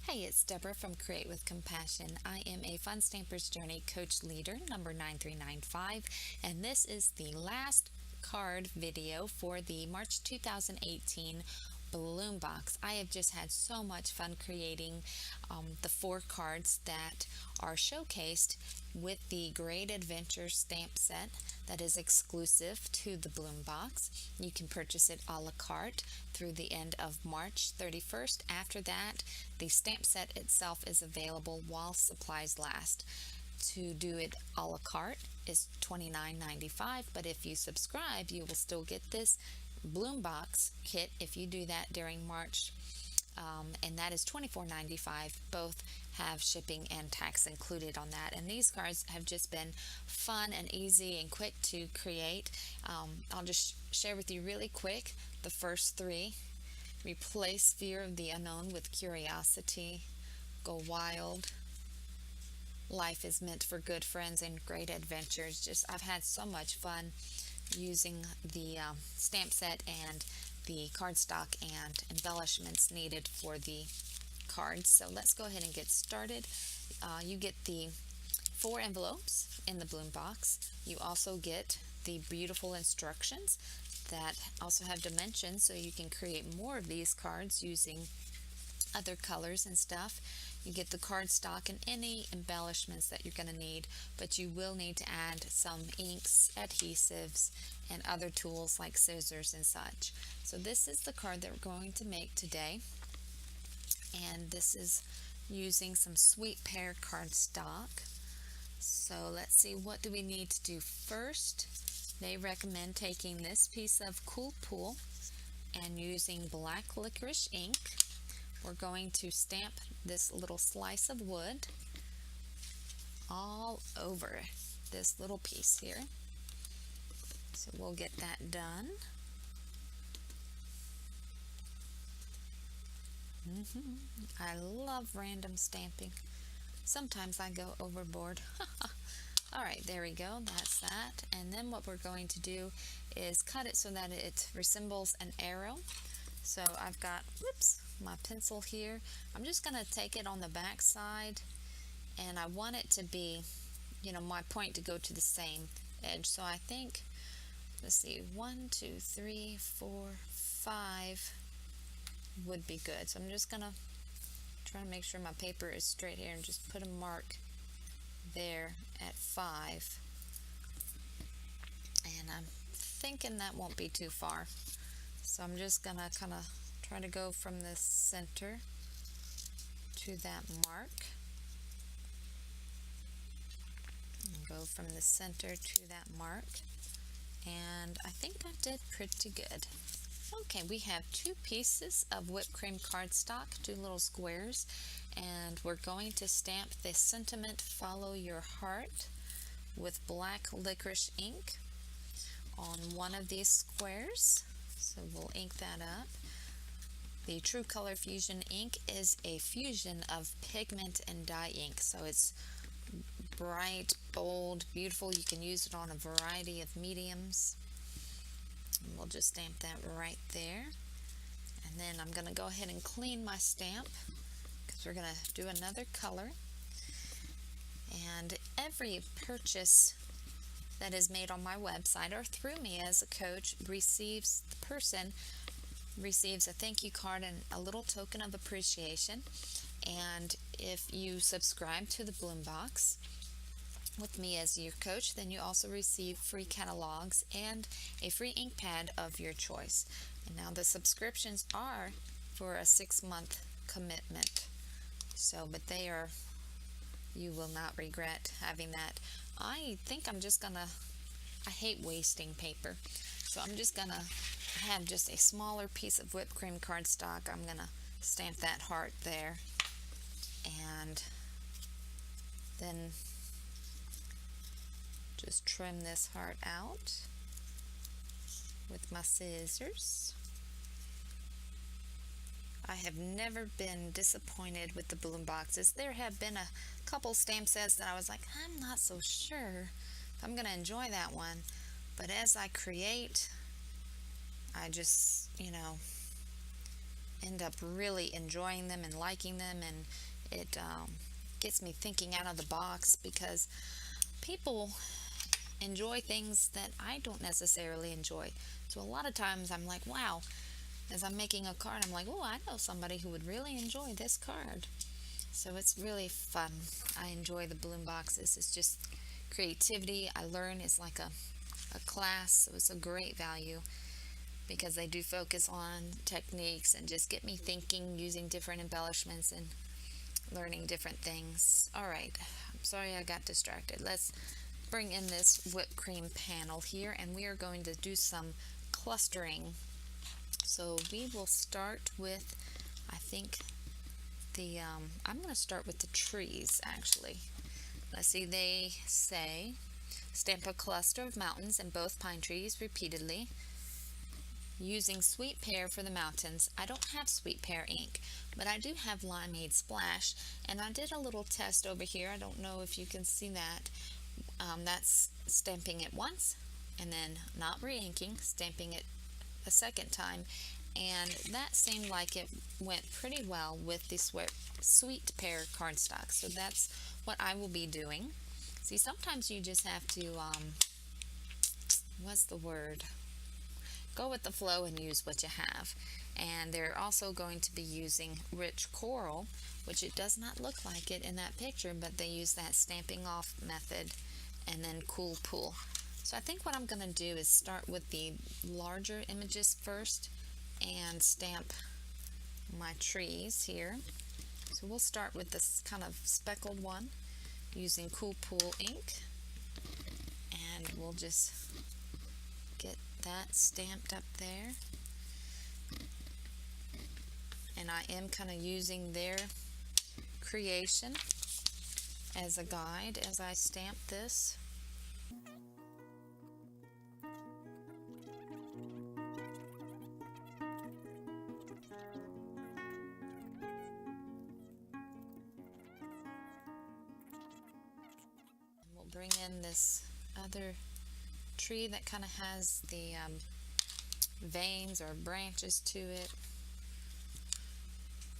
Hey, it's Deborah from Create with Compassion. I am a Fun Stampers Journey Coach Leader number 9395, and this is the last card video for the March 2018 Balloon Box. I have just had so much fun creating the four cards that are showcased with the Great Adventure stamp set that is exclusive to the Bloom Box. You can purchase it a la carte through the end of March 31st. After that, the stamp set itself is available while supplies last. To do it a la carte is $29.95, but if you subscribe, you will still get this Bloom Box kit if you do that during March, and that is $24.95. Both have shipping and tax included on that. And these cards have just been fun and easy and quick to create. I'll just share with you really quick the first three. Replace fear of the unknown with curiosity. Go wild. Life is meant for good friends and great adventures. Just I've had so much fun using the stamp set and the cardstock and embellishments needed for the cards. So let's go ahead and get started. You get the four envelopes in the Bloom Box. You also get the beautiful instructions that also have dimensions, so you can create more of these cards using other colors and stuff. You get the cardstock and any embellishments that you're going to need, but you will need to add some inks, adhesives, and other tools like scissors and such. So this is the card that we're going to make today, and this is using some Sweet Pear cardstock. So let's see, what do we need to do first? They recommend taking this piece of Cool Pool and using black licorice ink. We're going to stamp this little slice of wood all over this little piece here. So we'll get that done. I love random stamping. Sometimes I go overboard. Alright, there we go. That's that. And then what we're going to do is cut it so that it resembles an arrow. So I've got, my pencil here. I'm just going to take it on the back side, and I want it to be, my point to go to the same edge. So I think, let's see, 1, 2, 3, 4, 5 would be good. So I'm just going to try to make sure my paper is straight here and just put a mark there at 5. And I'm thinking that won't be too far. So I'm just going to kind of try to go from the center to that mark. And go from the center to that mark. And I think I did pretty good. Okay, we have 2 pieces of whipped cream cardstock, 2 little squares, and we're going to stamp the sentiment "Follow Your Heart" with black licorice ink on one of these squares. So we'll ink that up. The True Color Fusion ink is a fusion of pigment and dye ink, so it's bright, bold, beautiful. You can use it on a variety of mediums. And we'll just stamp that right there. And then I'm going to go ahead and clean my stamp because we're going to do another color. And every purchase that is made on my website or through me as a coach receives a thank you card and a little token of appreciation. And if you subscribe to the Bloom Box with me as your coach, then you also receive free catalogs and a free ink pad of your choice. And now the subscriptions are for a 6-month commitment. So, but you will not regret having that. I think I'm just gonna, I hate wasting paper. So I'm just gonna have just a smaller piece of whipped cream cardstock. I'm gonna stamp that heart there. And then just trim this heart out with my scissors. I have never been disappointed with the Bloom Boxes. There have been a couple stamp sets that I was like, I'm not so sure if I'm going to enjoy that one. But as I create, I just, end up really enjoying them and liking them, and it gets me thinking out of the box, because people enjoy things that I don't necessarily enjoy. So a lot of times I'm like, wow, as I'm making a card, I'm like, oh, I know somebody who would really enjoy this card. So it's really fun. I enjoy the balloon boxes. It's just creativity. I learn. It's like a class, so it's a great value, because they do focus on techniques and just get me thinking, using different embellishments and learning different things. All right, I'm sorry I got distracted. Let's bring in this whipped cream panel here, and we are going to do some clustering. So we will start with, I think, I'm going to start with the trees, actually. Let's see, they say, stamp a cluster of mountains and both pine trees repeatedly using sweet pear for the mountains. I don't have sweet pear ink, but I do have limeade splash, and I did a little test over here. I don't know if you can see that. That's stamping it once and then not re-inking, stamping it a second time, and that seemed like it went pretty well with the sweet pear cardstock. So that's what I will be doing. See, sometimes you just have to, what's the word? Go with the flow and use what you have. And they're also going to be using rich coral, which it does not look like it in that picture, but they use that stamping off method and then cool pull. So I think what I'm going to do is start with the larger images first and stamp my trees here. So we'll start with this kind of speckled one using Cool Pool ink, and we'll just get that stamped up there. And I am kind of using their creation as a guide as I stamp this. We'll bring in this other tree that kind of has the veins or branches to it.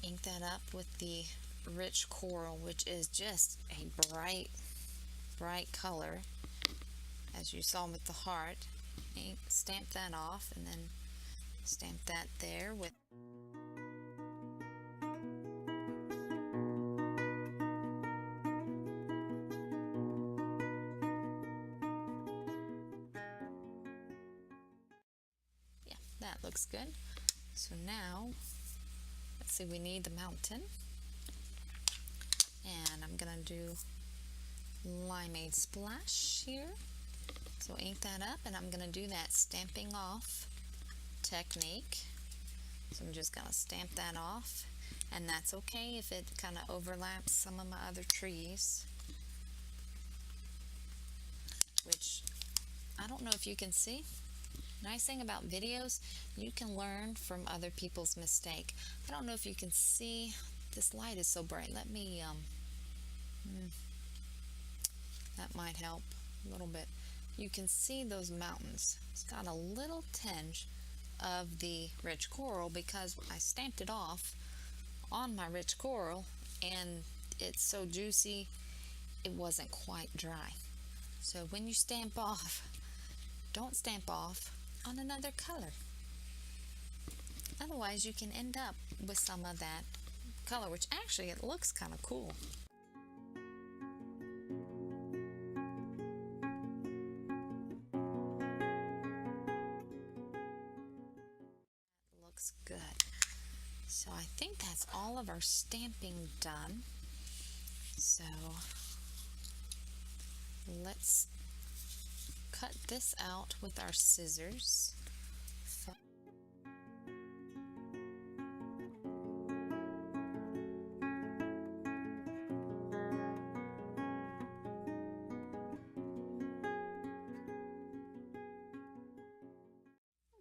Ink that up with the rich coral, which is just a bright color, as you saw with the heart. Ink, stamp that off, and then stamp that there with that looks good. So now, let's see, we need the mountain. And I'm gonna do limeade splash here. So ink that up, and I'm gonna do that stamping off technique. So I'm just gonna stamp that off, and that's okay if it kind of overlaps some of my other trees, which I don't know if you can see. Nice thing about videos, you can learn from other people's mistake. I don't know if you can see, this light is so bright. Let me, that might help a little bit. You can see those mountains. It's got a little tinge of the rich coral because I stamped it off on my rich coral, and it's so juicy, it wasn't quite dry. So when you stamp off, don't stamp off on another color. Otherwise you can end up with some of that color, which actually it looks kind of cool. Looks good. So I think that's all of our stamping done. So let's cut this out with our scissors.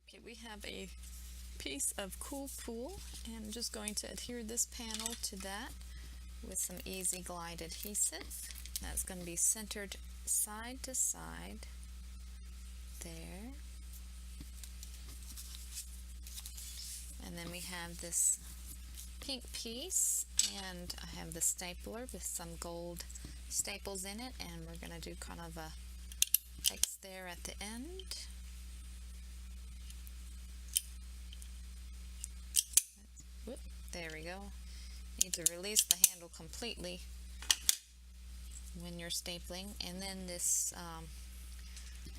Okay, we have a piece of Cool Pool, and I'm just going to adhere this panel to that with some Easy Glide adhesive. That's going to be centered side to side there. And then we have this pink piece, and I have the stapler with some gold staples in it, and we're going to do kind of a X there at the end. Whoop, there we go. Need to release the handle completely when you're stapling. And then this,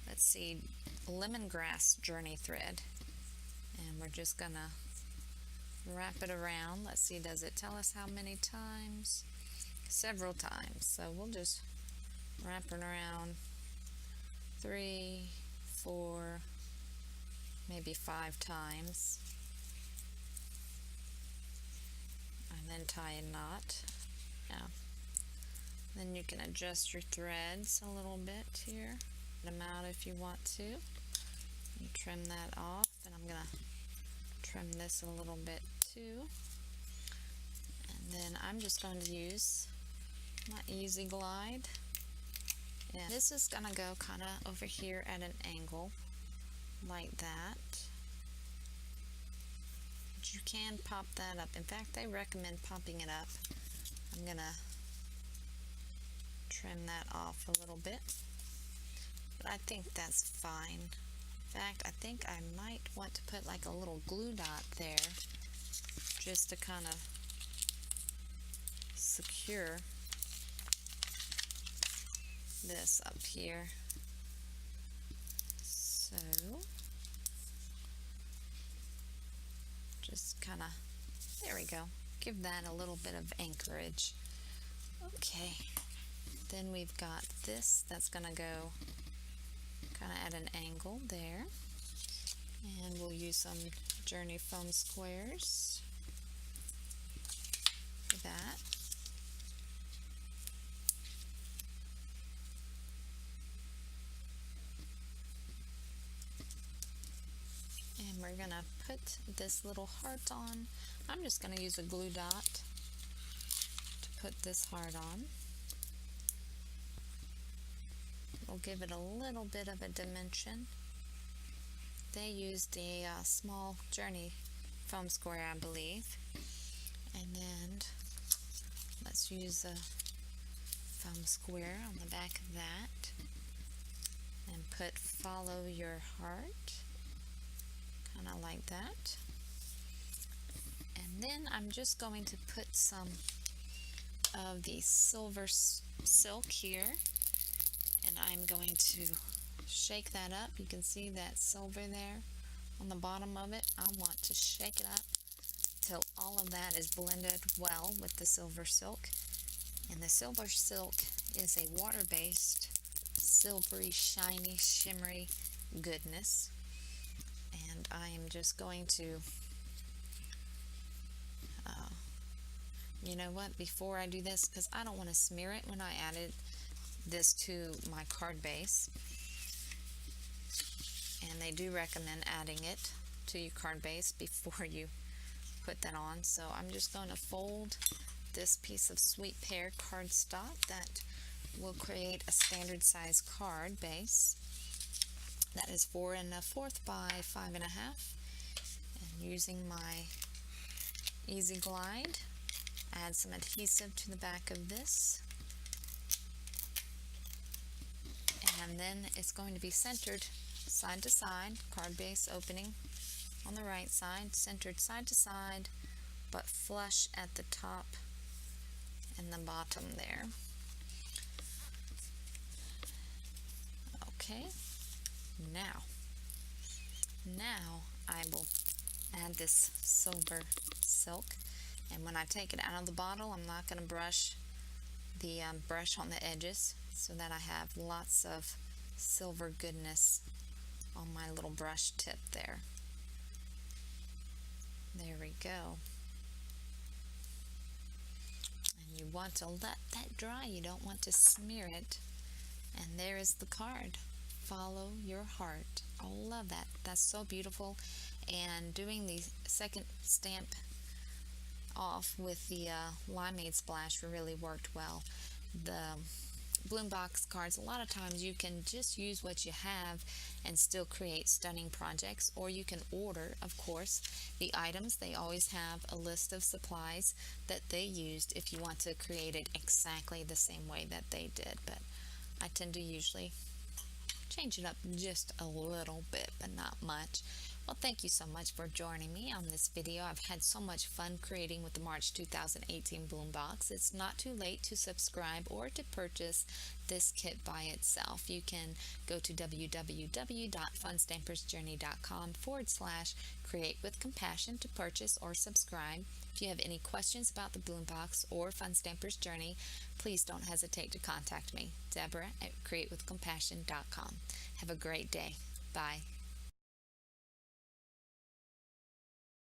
let's see, lemongrass journey thread, and we're just gonna wrap it around. Let's see, does it tell us how many times? Several times. So we'll just wrap it around 3, 4, maybe 5 times, and then tie a knot. Yeah. Then you can adjust your threads a little bit here, them out if you want to, and trim that off. And I'm gonna trim this a little bit too. And then I'm just going to use my Easy Glide, and this is gonna go kind of over here at an angle like that. But you can pop that up. In fact, they recommend popping it up. I'm gonna trim that off a little bit, but I think that's fine. In fact, I think I might want to put like a little glue dot there just to kind of secure this up here. So just kind of, there we go, give that a little bit of anchorage. Okay, then we've got this that's gonna go kind of at an angle there, and we'll use some Journey foam squares for that. And we're gonna put this little heart on. I'm just gonna use a glue dot to put this heart on. We'll give it a little bit of a dimension. They used a small Journey foam square, I believe. And then let's use a foam square on the back of that and put follow your heart, kind of like that. And then I'm just going to put some of the silver silk here, and I'm going to shake that up. You can see that silver there on the bottom of it. I want to shake it up till all of that is blended well with the silver silk. And the silver silk is a water-based, silvery, shiny, shimmery goodness. And I am just going to, you know what, before I do this, because I don't want to smear it when I added this to my card base, and they do recommend adding it to your card base before you put that on. So I'm just going to fold this piece of Sweet Pear cardstock that will create a standard size card base that is 4 1/4 by 5 1/2, and using my Easy Glide, add some adhesive to the back of this, and then it's going to be centered side to side, card base opening on the right side, centered side to side, but flush at the top and the bottom there. Okay, now I will add this silver silk, and when I take it out of the bottle, I'm not going to brush the brush on the edges, so that I have lots of silver goodness on my little brush tip there. There we go. And you want to let that dry. You don't want to smear it. And there is the card. Follow your heart. I love that. That's so beautiful. And doing the second stamp off with the limeade splash really worked well. The bloom box cards, a lot of times you can just use what you have and still create stunning projects, or you can order, of course, the items. They always have a list of supplies that they used if you want to create it exactly the same way that they did. But I tend to usually change it up just a little bit, but not much. Well, thank you so much for joining me on this video. I've had so much fun creating with the March 2018 Bloom Box. It's not too late to subscribe or to purchase this kit by itself. You can go to www.funstampersjourney.com/create with compassion to purchase or subscribe. If you have any questions about the Bloom Box or Fun Stampers Journey, please don't hesitate to contact me, Deborah at createwithcompassion.com. Have a great day. Bye.